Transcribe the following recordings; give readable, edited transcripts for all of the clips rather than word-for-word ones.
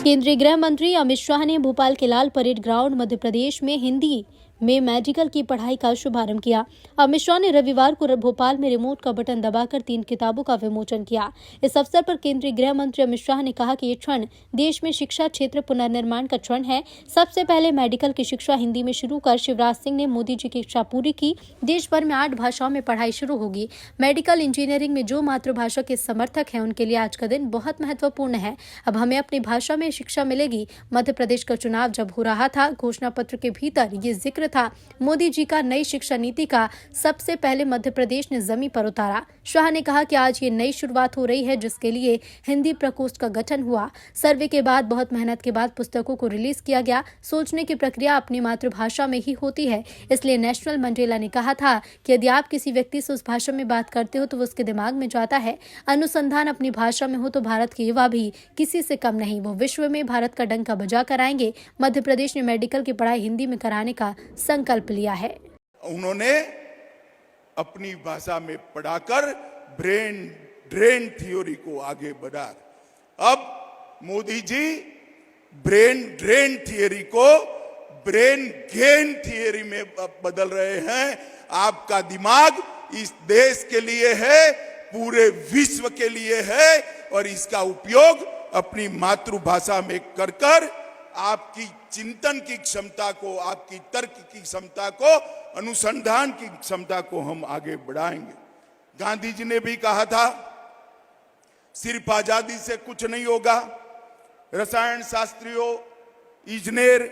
केंद्रीय गृह मंत्री अमित शाह ने भोपाल के लाल परेड ग्राउंड मध्य प्रदेश में हिंदी में मेडिकल की पढ़ाई का शुभारंभ किया। अमित शाह ने रविवार को भोपाल में रिमोट का बटन दबाकर 3 किताबों का विमोचन किया। इस अवसर पर केंद्रीय गृह मंत्री अमित शाह ने कहा कि ये क्षण देश में शिक्षा क्षेत्र पुनर्निर्माण का क्षण है। सबसे पहले मेडिकल की शिक्षा हिंदी में शुरू कर शिवराज सिंह ने मोदी जी की इच्छा पूरी की। देश भर में 8 भाषाओं में पढ़ाई शुरू होगी। मेडिकल इंजीनियरिंग में जो मातृभाषा के समर्थक हैं उनके लिए आज का दिन बहुत महत्वपूर्ण है। अब हमें अपनी भाषा में शिक्षा मिलेगी। मध्य प्रदेश का चुनाव जब हो रहा था, घोषणा पत्र के भीतर ये जिक्र था। मोदी जी का नई शिक्षा नीति का सबसे पहले मध्य प्रदेश ने जमीन पर उतारा। शाह ने कहा कि आज ये नई शुरुआत हो रही है, जिसके लिए हिंदी प्रकोष्ठ का गठन हुआ। सर्वे के बाद, बहुत मेहनत के बाद पुस्तकों को रिलीज किया गया। सोचने की प्रक्रिया अपनी मातृभाषा में ही होती है। इसलिए नेशनल मंडेला ने कहा था कि यदि आप किसी व्यक्ति से उस भाषा में बात करते हो तो वो उसके दिमाग में जाता है। अनुसंधान अपनी भाषा में हो तो भारत के युवा भी किसी से कम नहीं, वो विश्व में भारत का डंका बजा कर आएंगे। मध्य प्रदेश ने मेडिकल की पढ़ाई हिंदी में कराने का संकल्प लिया है। उन्होंने अपनी भाषा में पढ़ाकर ब्रेन ड्रेन थ्योरी को आगे बढ़ा। अब Modi ji brain drain theory को ब्रेन गेन थ्योरी में बदल रहे हैं। आपका दिमाग इस देश के लिए है, पूरे विश्व के लिए है, और इसका उपयोग अपनी मातृभाषा में कर आपकी चिंतन की क्षमता को, आपकी तर्क की क्षमता को, अनुसंधान की क्षमता को हम आगे बढ़ाएंगे। गांधी जी ने भी कहा था, सिर्फ आजादी से कुछ नहीं होगा। रसायन शास्त्रियों, इंजीनियर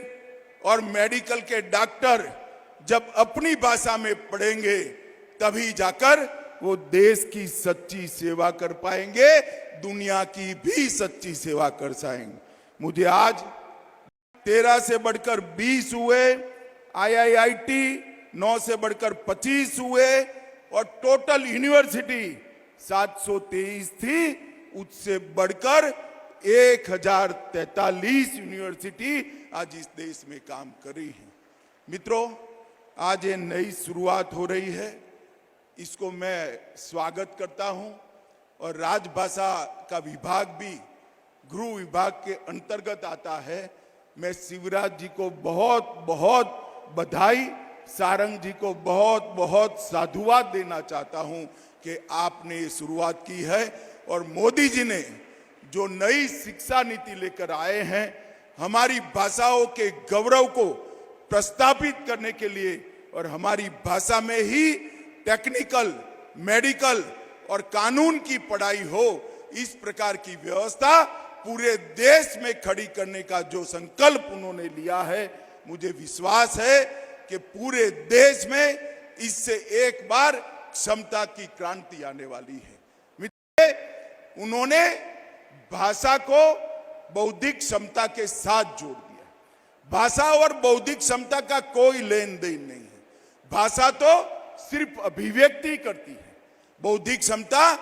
और मेडिकल के डॉक्टर जब अपनी भाषा में पढ़ेंगे तभी जाकर वो देश की सच्ची सेवा कर पाएंगे, दुनिया की भी सच्ची सेवा कर पाएंगे। मुझे आज 13 से बढ़कर 20 हुए, IIIT 9 से बढ़कर 25 हुए, और टोटल यूनिवर्सिटी 723 थी, उससे बढ़कर 1043 यूनिवर्सिटी आज इस देश में काम कर रही है। मित्रों, आज ये नई शुरुआत हो रही है, इसको मैं स्वागत करता हूं। और राजभाषा का विभाग भी गृह विभाग के अंतर्गत आता है। मैं शिवराज जी को बहुत बहुत बधाई, सारंग जी को बहुत बहुत साधुवाद देना चाहता हूं कि आपने ये शुरुआत की है। और मोदी जी ने जो नई शिक्षा नीति लेकर आए हैं, हमारी भाषाओं के गौरव को प्रस्थापित करने के लिए, और हमारी भाषा में ही टेक्निकल, मेडिकल और कानून की पढ़ाई हो, इस प्रकार की व्यवस्था पूरे देश में खड़ी करने का जो संकल्प उन्होंने लिया है, मुझे विश्वास है कि पूरे देश में इससे एक बार क्षमता की क्रांति आने वाली है। मित्रों, उन्होंने भाषा को बौद्धिक क्षमता के साथ जोड़ दिया। भाषा और बौद्धिक क्षमता का कोई लेन देन नहीं है। भाषा तो सिर्फ अभिव्यक्ति करती है, बौद्धिक क्षमता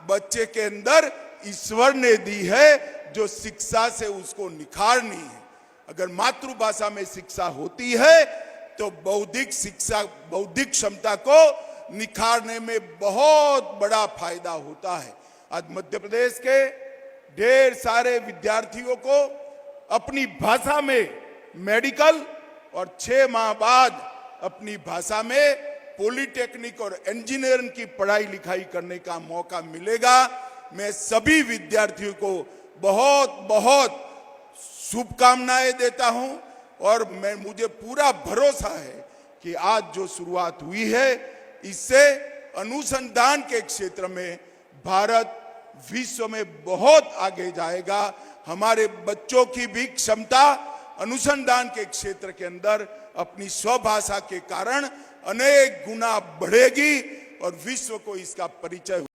बच्चे के अंदर ईश्वर ने दी है, जो शिक्षा से उसको निखारनी है। अगर मातृभाषा में शिक्षा होती है तो बौद्धिक क्षमता को निखारने में बहुत बड़ा फायदा होता है। आज मध्य प्रदेश के ढेर सारे विद्यार्थियों को अपनी भाषा में मेडिकल, और 6 माह बाद अपनी भाषा में पॉलिटेक्निक और इंजीनियरिंग की पढ़ाई लिखाई करने का मौका मिलेगा। मैं सभी विद्यार्थियों को बहुत बहुत शुभकामनाएं देता हूं, और मुझे पूरा भरोसा है कि आज जो शुरुआत हुई है, इससे अनुसंधान के क्षेत्र में भारत विश्व में बहुत आगे जाएगा। हमारे बच्चों की भी क्षमता अनुसंधान के क्षेत्र के अंदर अपनी स्वभाषा के कारण अनेक गुना बढ़ेगी, और विश्व को इसका परिचय